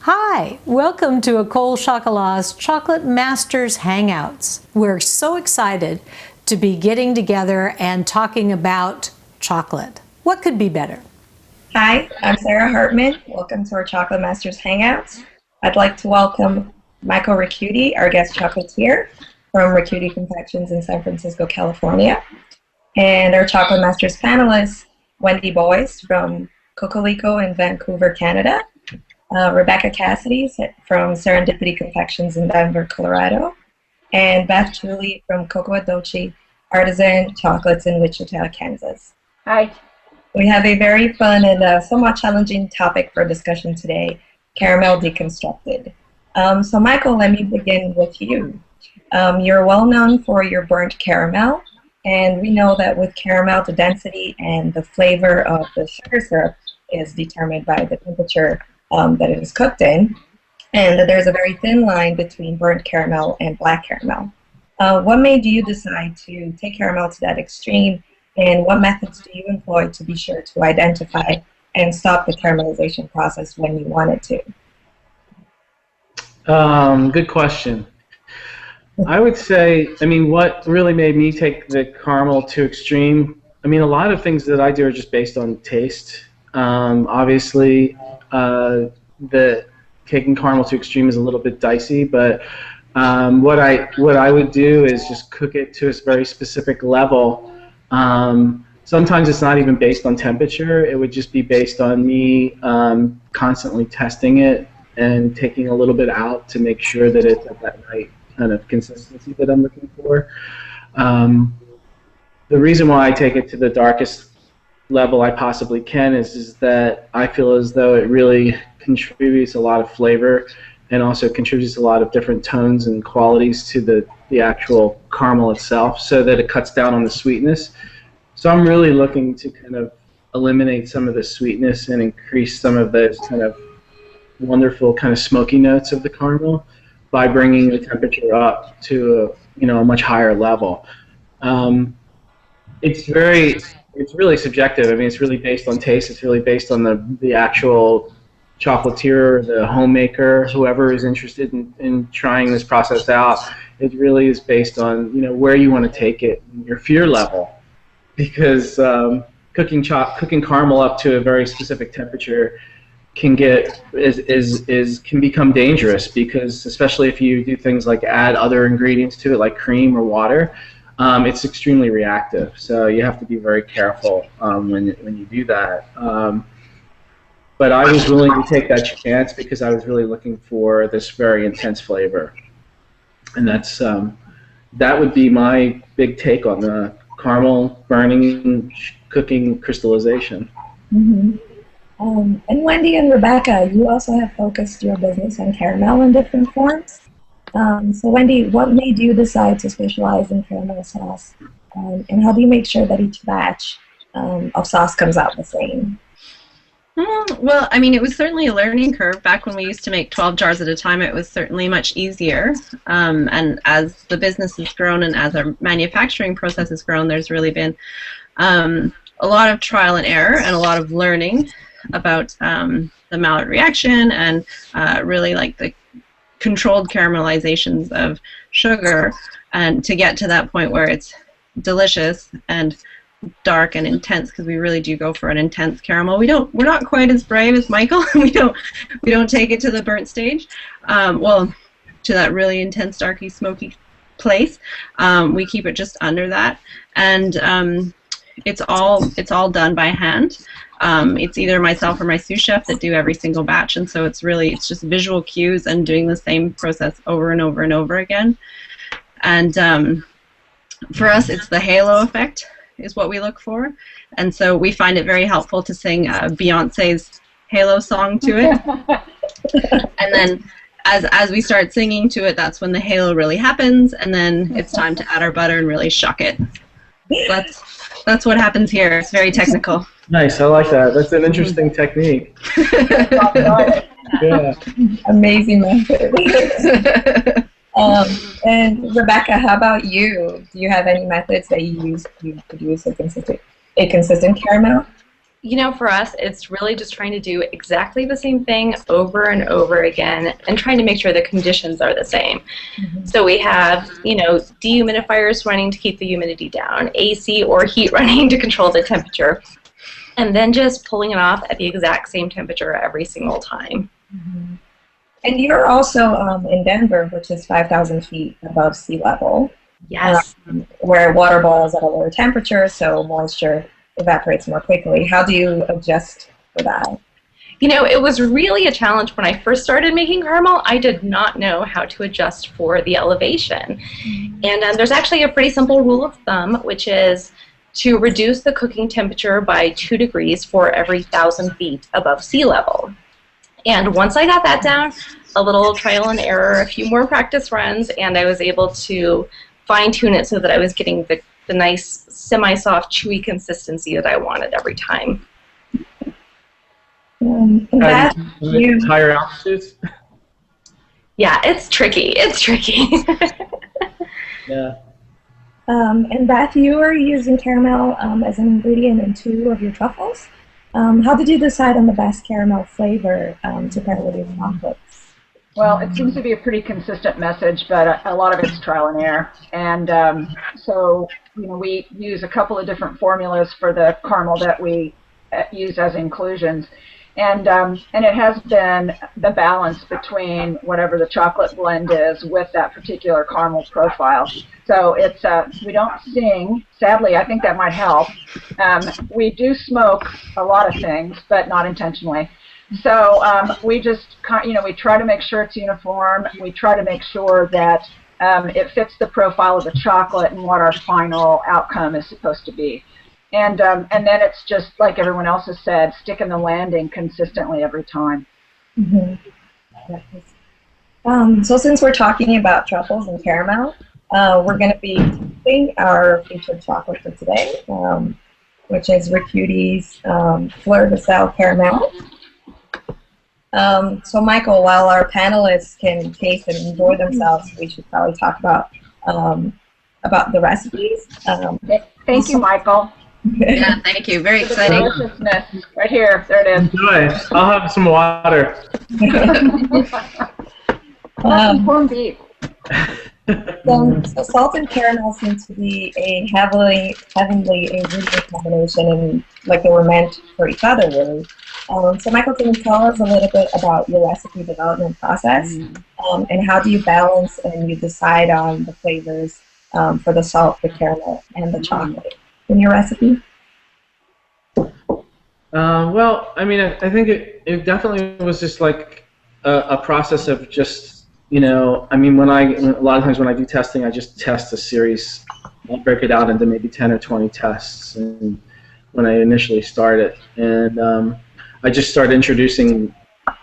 Hi, welcome to Ecole Chocolat's Chocolate Masters Hangouts. We're so excited to be getting together and talking about chocolate. What could be better? Hi, I'm Sarah Hartman. Welcome to our Chocolate Masters Hangouts. I'd like to welcome Michael Recchiuti, our guest chocolatier from Recchiuti Confections in San Francisco, California, and our Chocolate Masters panelists, Wendy Boys from Cocolico in Vancouver, Canada, Rebecca Cassity from Serendipity Confections in Denver, Colorado, and Beth Tully from Dolce, Artisan chocolates in Wichita, Kansas. Hi. We have a very fun and somewhat challenging topic for discussion today, caramel deconstructed. So Michael, let me begin with you. You're well known for your burnt caramel, and we know that with caramel, the density and the flavor of the sugar syrup is determined by the temperature that it is cooked in, and that there's a very thin line between burnt caramel and black caramel. What made you decide to take caramel to that extreme, and what methods do you employ to be sure to identify and stop the caramelization process when you wanted to? Good question. I would say, what really made me take the caramel to extreme, a lot of things that I do are just based on taste. Obviously, the taking caramel to extreme is a little bit dicey, but what I would do is just cook it to a very specific level. Sometimes it's not even based on temperature. It would just be based on me constantly testing it and taking a little bit out to make sure that it's at that right kind of consistency that I'm looking for. The reason why I take it to the darkest level I possibly can is that I feel as though it really contributes a lot of flavor and also contributes a lot of different tones and qualities to the actual caramel itself, so that it cuts down on the sweetness. So I'm really looking to kind of eliminate some of the sweetness and increase some of those kind of wonderful kind of smoky notes of the caramel by bringing the temperature up to a much higher level. It's really subjective. It's really based on taste. It's really based on the actual chocolatier, the homemaker, whoever is interested in trying this process out. It really is based on where you want to take it, your fear level, because cooking caramel up to a very specific temperature can become dangerous, because especially if you do things like add other ingredients to it, like cream or water, it's extremely reactive. So you have to be very careful when you do that. But I was willing to take that chance because I was really looking for this very intense flavor, and that would be my big take on the caramel burning, cooking, crystallization. Mm-hmm. And Wendy and Rebecca, you also have focused your business on caramel in different forms. So Wendy, what made you decide to specialize in caramel sauce, and how do you make sure that each batch of sauce comes out the same? Well, it was certainly a learning curve. Back when we used to make 12 jars at a time, it was certainly much easier. And as the business has grown and as our manufacturing process has grown, there's really been a lot of trial and error and a lot of learning about the Maillard reaction and really like the controlled caramelizations of sugar, and to get to that point where it's delicious and dark and intense, because we really do go for an intense caramel. We're not quite as brave as Michael. we don't take it to the burnt stage. Well, to that really intense, darky, smoky place. We keep it just under that, and it's all done by hand. It's either myself or my sous chef that do every single batch, and so it's just visual cues and doing the same process over and over and over again. And for us, it's the halo effect is what we look for, and so we find it very helpful to sing Beyonce's Halo song to it. And then as we start singing to it, that's when the halo really happens, and then it's time to add our butter and really shock it. That's what happens here. It's very technical. Nice, I like that. That's an interesting technique. Yeah. Amazing method. And Rebecca, how about you? Do you have any methods that you use to produce a consistent caramel? For us, it's really just trying to do exactly the same thing over and over again and trying to make sure the conditions are the same. So we have, dehumidifiers running to keep the humidity down, AC or heat running to control the temperature, and then just pulling it off at the exact same temperature every single time. And you're also in Denver, which is 5,000 feet above sea level. Yes. Where water boils at a lower temperature, so moisture evaporates more quickly. How do you adjust for that? It was really a challenge when I first started making caramel. I did not know how to adjust for the elevation. And there's actually a pretty simple rule of thumb, which is to reduce the cooking temperature by 2 degrees for every 1,000 feet above sea level. And once I got that down, a little trial and error, a few more practice runs, and I was able to fine-tune it so that I was getting the nice semi-soft, chewy consistency that I wanted every time. Beth, higher altitudes? Yeah, it's tricky. It's tricky. Yeah. And Beth, you are using caramel as an ingredient in 2 of your truffles. How did you decide on the best caramel flavor to pair with your chocolates? Well, it seems to be a pretty consistent message, but a lot of it's trial and error. And so, we use a couple of different formulas for the caramel that we use as inclusions. And it has been the balance between whatever the chocolate blend is with that particular caramel profile. So it's we don't sing. Sadly, I think that might help. We do smoke a lot of things, but not intentionally. So we just, we try to make sure it's uniform. We try to make sure that it fits the profile of the chocolate and what our final outcome is supposed to be. And then it's just like everyone else has said, sticking the landing consistently every time. So since we're talking about truffles and caramel, we're going to be tasting our featured chocolate for today, which is Recchiuti's Fleur de Sel Caramel. So Michael, while our panelists can taste and enjoy themselves, we should probably talk about the recipes. Thank you, Michael. Yeah, thank you. Very exciting. Deliciousness. Right here. There it is. Enjoy. I'll have some water. Corned beef. So salt and caramel seems to be a heavenly ingredient combination, and like they were meant for each other, really. So Michael, can you tell us a little bit about your recipe development process, and how do you balance and you decide on the flavors for the salt, the caramel, and the chocolate in your recipe? Well, I mean, I think it definitely was just like a process of just, a lot of times when I do testing, I just test a series. I'll break it out into maybe 10 or 20 tests and when I initially start it. And I just start introducing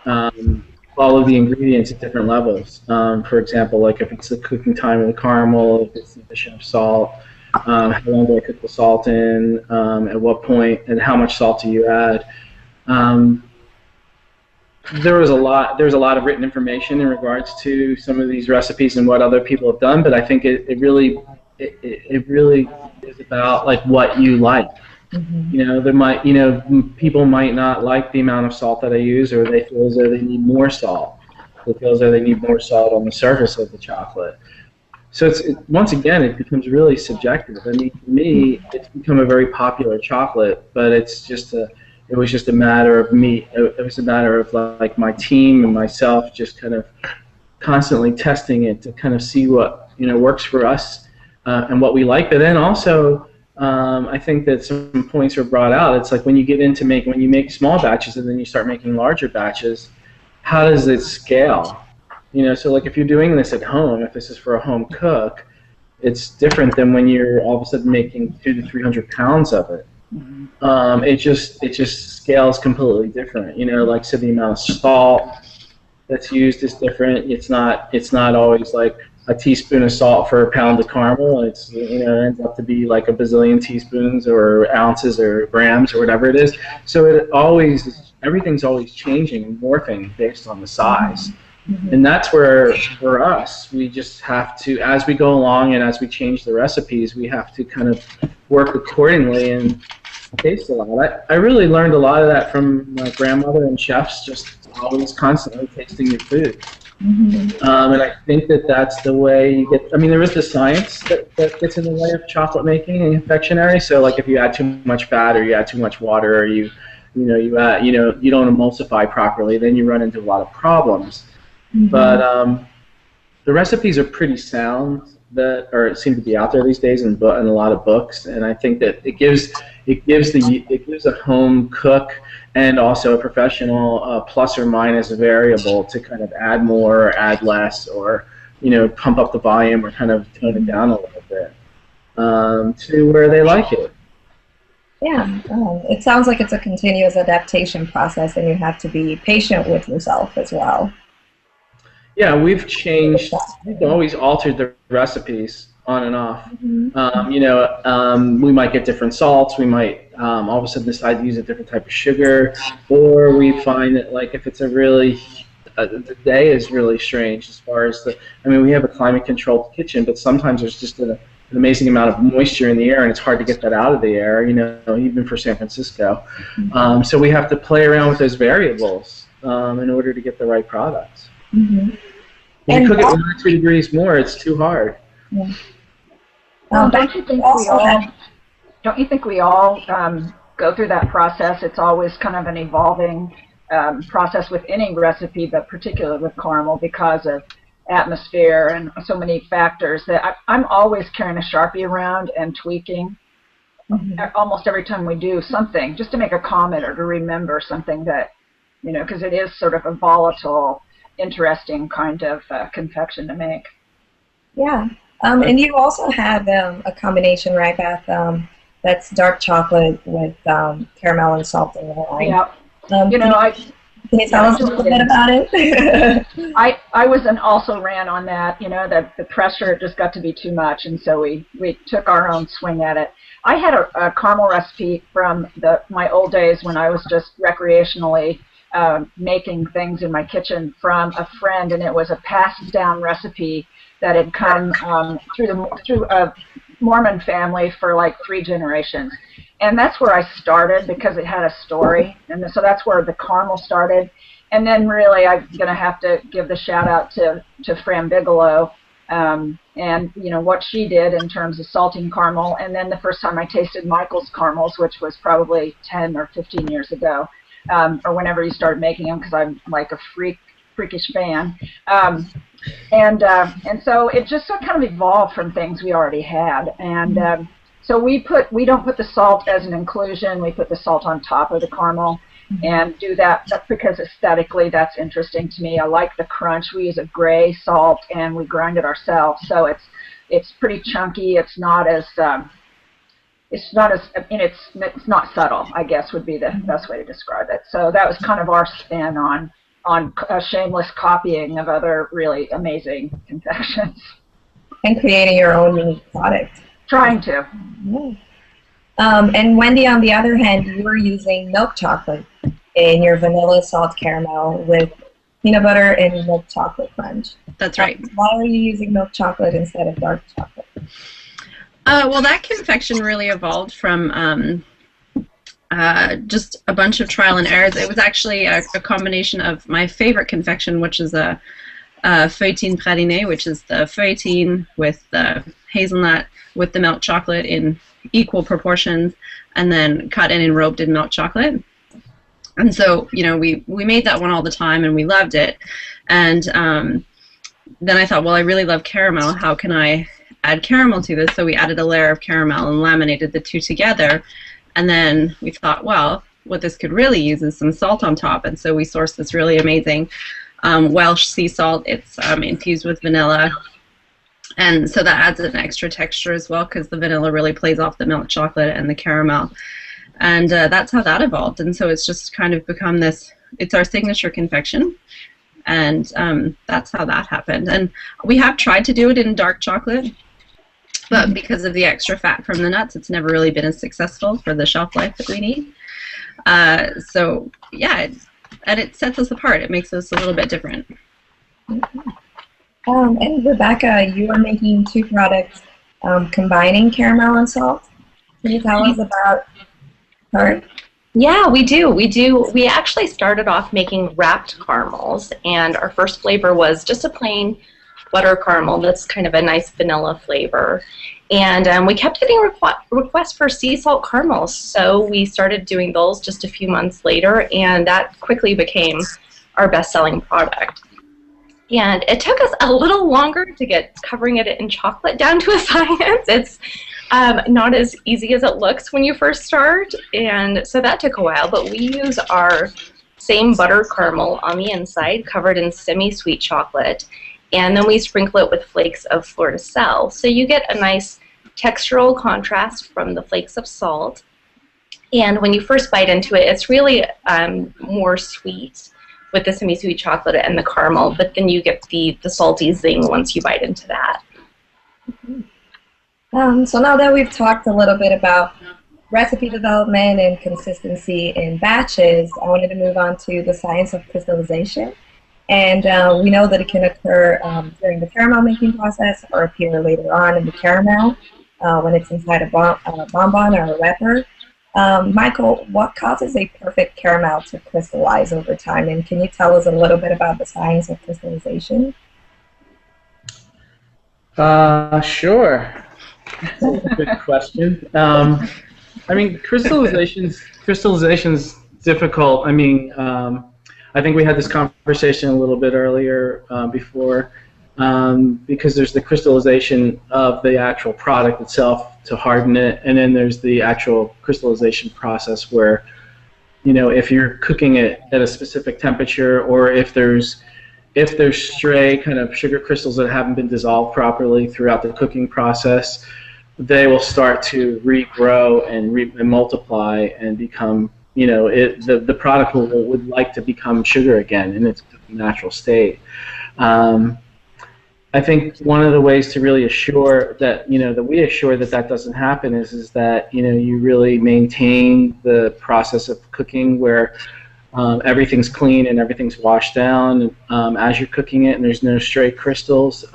all of the ingredients at different levels. For example, like if it's the cooking time of the caramel, if it's the addition of salt, how long do I cook the salt in, at what point, and how much salt do you add. There's a lot of written information in regards to some of these recipes and what other people have done, but I think it really is about like what you like. People might not like the amount of salt that I use, or they feel as though they need more salt. They feel as though they need more salt on the surface of the chocolate. So once again, it becomes really subjective. I mean, for me, it's become a very popular chocolate, but it was just a matter of me. It was a matter of like my team and myself just kind of constantly testing it to kind of see what works for us and what we like. But then also, I think that some points were brought out. It's like when you make small batches and then you start making larger batches, how does it scale? So like if you're doing this at home, if this is for a home cook, it's different than when you're all of a sudden making 200 to 300 pounds of it. It just scales completely different. Like so the amount of salt that's used is different. It's not always like a teaspoon of salt for a pound of caramel. It ends up to be like a bazillion teaspoons or ounces or grams or whatever it is. So everything's always changing and morphing based on the size. And that's where, for us, we just have to, as we go along and as we change the recipes, we have to kind of work accordingly. And taste a lot. I really learned a lot of that from my grandmother and chefs, just always constantly tasting your food. And I think that that's the way you get. I mean, there is the science that gets in the way of chocolate making and confectionery. So, like, if you add too much fat or you add too much water, or you don't emulsify properly, then you run into a lot of problems. But the recipes are pretty sound that seem to be out there these days in a lot of books, and I think that it gives a home cook and also a professional plus or minus variable to kind of add more or add less, or pump up the volume or kind of tone it down a little bit to where they like it. Yeah, it sounds like it's a continuous adaptation process, and you have to be patient with yourself as well. Yeah, we've always altered the recipes on and off. We might get different salts. We might all of a sudden decide to use a different type of sugar, or we find that, like, if it's the day is really strange as far as we have a climate-controlled kitchen, but sometimes there's just an amazing amount of moisture in the air, and it's hard to get that out of the air, even for San Francisco. So we have to play around with those variables in order to get the right products. When you cook it 1 or 2 degrees more, it's too hard. Yeah. Don't you think we all go through that process? It's always kind of an evolving process with any recipe, but particularly with caramel because of atmosphere and so many factors that I'm always carrying a Sharpie around and tweaking almost every time we do something, just to make a comment or to remember something that, because it is sort of a volatile, interesting kind of confection to make. Yeah. And you also have a combination, right, Beth? That's dark chocolate with caramel and salt and lime. Yeah. Can you tell us a little bit about it? I was an also ran on that. That the pressure just got to be too much, and so we took our own swing at it. I had a caramel recipe from my old days when I was just recreationally making things in my kitchen from a friend, and it was a passed down recipe that had come through a Mormon family for like 3 generations. And that's where I started because it had a story. And so that's where the caramel started. And then really I'm going to have to give the shout out to Fran Bigelow and what she did in terms of salting caramel. And then the first time I tasted Michael's caramels, which was probably 10 or 15 years ago, or whenever you started making them, because I'm like a freakish fan. And so it just kind of evolved from things we already had. And so we don't put the salt as an inclusion. We put the salt on top of the caramel and do that. That's because aesthetically that's interesting to me. I like the crunch. We use a gray salt and we grind it ourselves. So it's pretty chunky. It's not subtle, I guess would be the best way to describe it. So that was kind of our spin on a shameless copying of other really amazing confections. And creating your own unique product. Trying to. And Wendy, on the other hand, you were using milk chocolate in your vanilla salt caramel with peanut butter and milk chocolate crunch. That's right. Why are you using milk chocolate instead of dark chocolate? Well, that confection really evolved from just a bunch of trial and errors. It was actually a combination of my favorite confection, which is a feuilletine praliné, which is the feuilletine with the hazelnut with the milk chocolate in equal proportions, and then cut and enrobed in milk chocolate. And so, we made that one all the time, and we loved it. And then I thought, well, I really love caramel. How can I add caramel to this? So we added a layer of caramel and laminated the two together. And then we thought, well, what this could really use is some salt on top. And so we sourced this really amazing Welsh sea salt. It's infused with vanilla. And so that adds an extra texture as well, because the vanilla really plays off the milk chocolate and the caramel. And that's how that evolved. And so it's just kind of become it's our signature confection. And that's how that happened. And we have tried to do it in dark chocolate, but because of the extra fat from the nuts, it's never really been as successful for the shelf life that we need. So yeah, and it sets us apart. It makes us a little bit different. And Rebecca, you are making 2 products combining caramel and salt. Can you tell us about All right. Yeah, we do. We actually started off making wrapped caramels, and our first flavor was just a plain butter caramel that's kind of a nice vanilla flavor. And we kept getting requests for sea salt caramels, so we started doing those just a few months later, and that quickly became our best-selling product. And it took us a little longer to get covering it in chocolate down to a science. It's not as easy as it looks when you first start, and so that took a while, but we use our same butter caramel on the inside, covered in semi-sweet chocolate, and then we sprinkle it with flakes of fleur de sel. So you get a nice textural contrast from the flakes of salt, and when you first bite into it, it's really more sweet with the semi-sweet chocolate and the caramel, but then you get the salty zing once you bite into that. So now that we've talked a little bit about recipe development and consistency in batches, I wanted to move on to the science of crystallization. And we know that it can occur during the caramel making process or appear later on in the caramel when it's inside a bonbon or a wrapper. Michael, what causes a perfect caramel to crystallize over time? And can you tell us a little bit about the science of crystallization? Sure. That's a good question. I mean, crystallization's difficult. I mean, I think we had this conversation a little bit earlier before, because there's the crystallization of the actual product itself to harden it, and then there's the actual crystallization process where, you know, if you're cooking it at a specific temperature, or if there's stray kind of sugar crystals that haven't been dissolved properly throughout the cooking process, they will start to regrow and multiply and become, you know, the product would like to become sugar again in its natural state. I think one of the ways to really assure that, you know, that we assure that that doesn't happen is that, you know, you really maintain the process of cooking where everything's clean and everything's washed down as you're cooking it, and there's no stray crystals.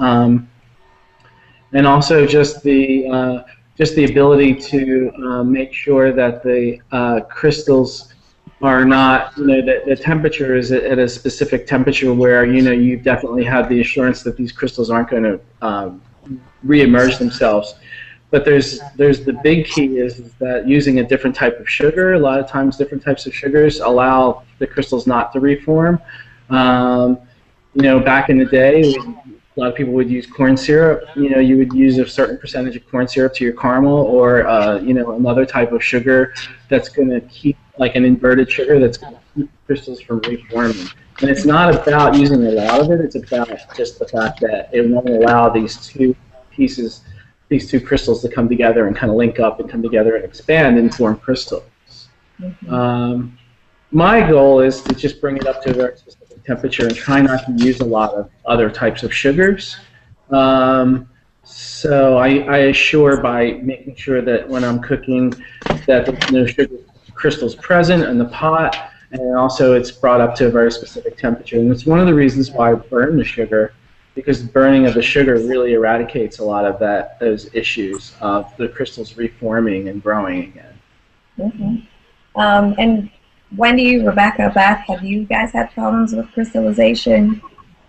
And also just the ability to make sure that the crystals are not, you know, the temperature is at a specific temperature where, you know, you definitely have the assurance that these crystals aren't going to re-emerge themselves. But there's the big key is that using a different type of sugar, a lot of times different types of sugars allow the crystals not to reform. You know, back in the day, a lot of people would use corn syrup. You know, you would use a certain percentage of corn syrup to your caramel, or you know, another type of sugar that's going to keep, like an inverted sugar that's going to keep crystals from reforming. And it's not about using a lot of it. It's about just the fact that it won't allow these two crystals to come together and kind of link up and come together and expand and form crystals. Mm-hmm. My goal is to just bring it up to a very specific temperature and try not to use a lot of other types of sugars. So I assure by making sure that when I'm cooking that there's no sugar crystals present in the pot, and also it's brought up to a very specific temperature. And it's one of the reasons why I burn the sugar, because burning of the sugar really eradicates a lot of those issues of the crystals reforming and growing again. Mm-hmm. And Wendy, Rebecca, Beth, have you guys had problems with crystallization?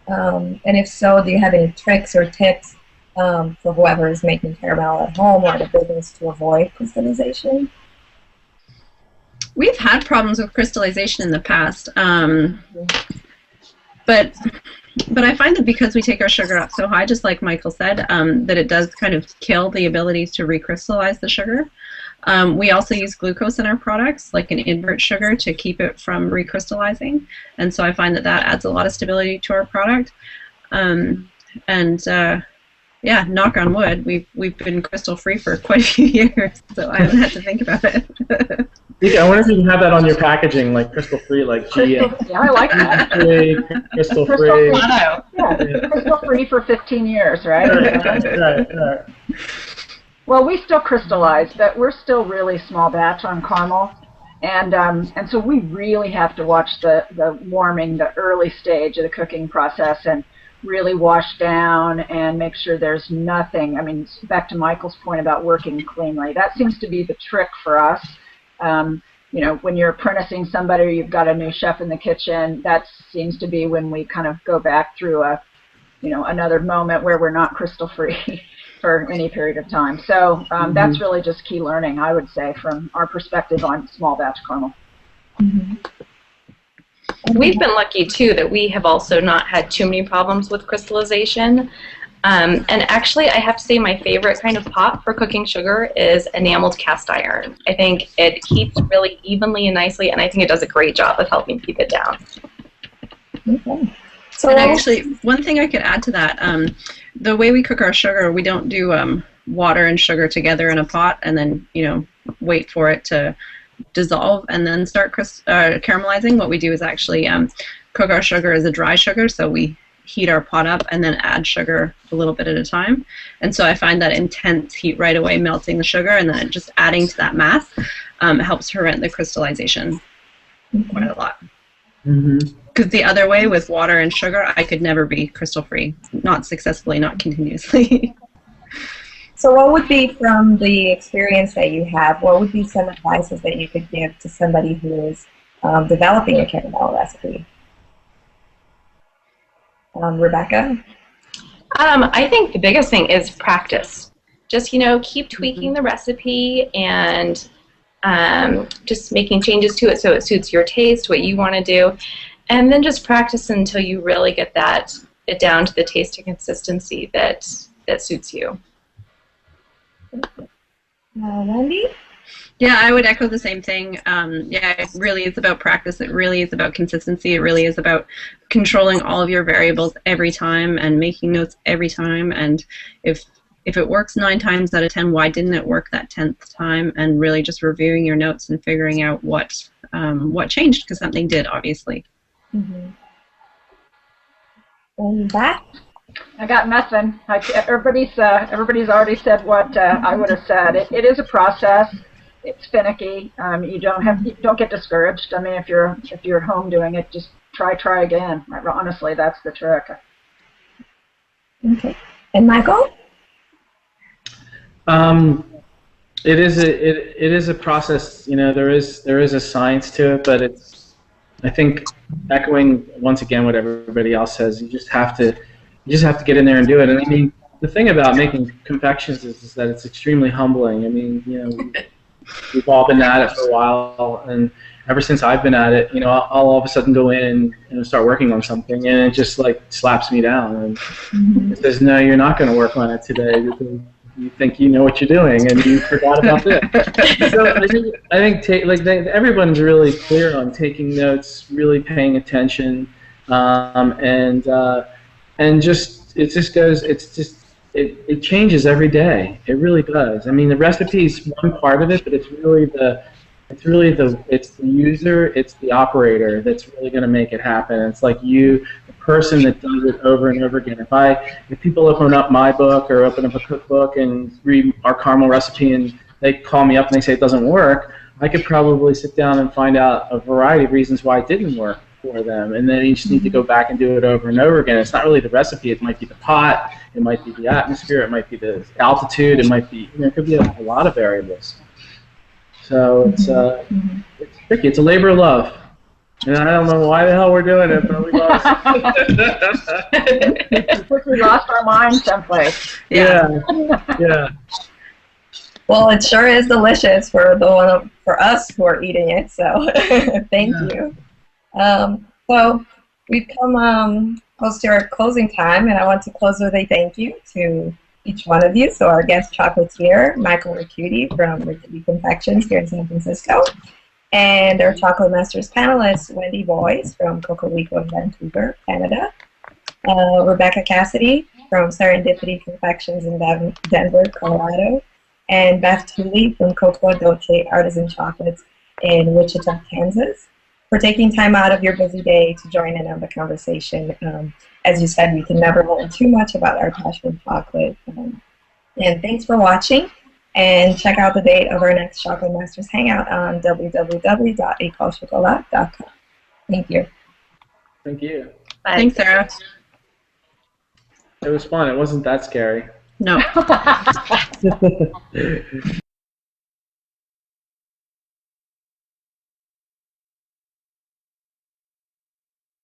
And if so, do you have any tricks or tips for whoever is making caramel at home or at a business to avoid crystallization? We've had problems with crystallization in the past, but I find that because we take our sugar up so high, just like Michael said, that it does kind of kill the ability to recrystallize the sugar. We also use glucose in our products, like an invert sugar, to keep it from recrystallizing, and so I find that adds a lot of stability to our product. Yeah, knock on wood, we've been crystal free for quite a few years, so I haven't had to think about it. I wonder if you can have that on your packaging, like crystal free, like GM. Yeah, I like that. Crystal free. Yeah, crystal free for 15 years, right? Right. Well, we still crystallize, but we're still really small batch on caramel, and so we really have to watch the warming, the early stage of the cooking process, and really wash down and make sure there's nothing. I mean, back to Michael's point about working cleanly, that seems to be the trick for us. you know, when you're apprenticing somebody or you've got a new chef in the kitchen, that seems to be when we kind of go back through a, you know, another moment where we're not crystal free for any period of time. So that's really just key learning, I would say, from our perspective on small batch caramel. We've been lucky too that we have also not had too many problems with crystallization. And actually, I have to say my favorite kind of pot for cooking sugar is enameled cast iron. I think it heats really evenly and nicely, and I think it does a great job of helping keep it down. Okay. So And actually, one thing I could add to that, the way we cook our sugar, we don't do water and sugar together in a pot and then, you know, wait for it to dissolve and then start caramelizing. What we do is actually cook our sugar as a dry sugar, so we heat our pot up and then add sugar a little bit at a time. And so I find that intense heat right away melting the sugar, and then just adding to that mass helps prevent the crystallization quite a lot. Because the other way with water and sugar, I could never be crystal free, not successfully, not continuously. So what would be, from the experience that you have, what would be some advices that you could give to somebody who is developing a caramel recipe? Rebecca? I think the biggest thing is practice. Just, you know, keep tweaking the recipe and just making changes to it so it suits your taste, what you want to do, and then just practice until you really get it down to the taste and consistency that suits you. Wendy? Yeah, I would echo the same thing. Yeah, it really is about practice. It really is about consistency. It really is about controlling all of your variables every time and making notes every time. And if it works 9 times out of 10, why didn't it work that 10th time? And really just reviewing your notes and figuring out what changed, because something did, obviously. And Beth? I got nothing. Everybody's already said what I would have said. It is a process. It's finicky. You don't get discouraged. I mean, if you're at home doing it, just try again. Honestly, that's the trick. Okay. And Michael? It is a process. You know, there is a science to it, but it's, I think, echoing once again what everybody else says. You just have to get in there and do it. And I mean, the thing about making confections is that it's extremely humbling. I mean, you know, we've all been at it for a while, and ever since I've been at it, you know, I'll all of a sudden go in and start working on something, and it just like slaps me down and it says, no, you're not going to work on it today because you think you know what you're doing and you forgot about this. So I think everyone's really clear on taking notes, really paying attention, and just it changes every day. It really does. I mean, the recipe is one part of it, but it's the user, it's the operator that's really going to make it happen. It's like the person that does it over and over again. If people open up my book or open up a cookbook and read our caramel recipe and they call me up and they say it doesn't work, I could probably sit down and find out a variety of reasons why it didn't work for them, and then you just need to go back and do it over and over again. It's not really the recipe. It might be the pot, it might be the atmosphere, it might be the altitude, it might be, you know, it could be a lot of variables. So it's tricky. It's a labor of love, and I don't know why the hell we're doing it, but we lost. We lost our minds someplace. Yeah. Well, it sure is delicious for us who are eating it. So thank you. So we've come close to our closing time, and I want to close with a thank you to each one of you. So our guest chocolatier, Michael Recchiuti from Recchiuti Confections here in San Francisco, and our Chocolate Masters panelists, Wendy Boys from Cocolico in Vancouver, Canada, Rebecca Cassity from Serendipity Confections in Denver, Colorado, and Beth Tully from Dolce Artisan Chocolates in Wichita, Kansas, for taking time out of your busy day to join in on the conversation. As you said, we can never learn too much about our passion for chocolate. And thanks for watching. And check out the date of our next Chocolate Masters Hangout on www.ecolechocolat.com. Thank you. Thank you. Bye. Thanks, Sarah. It was fun. It wasn't that scary. No.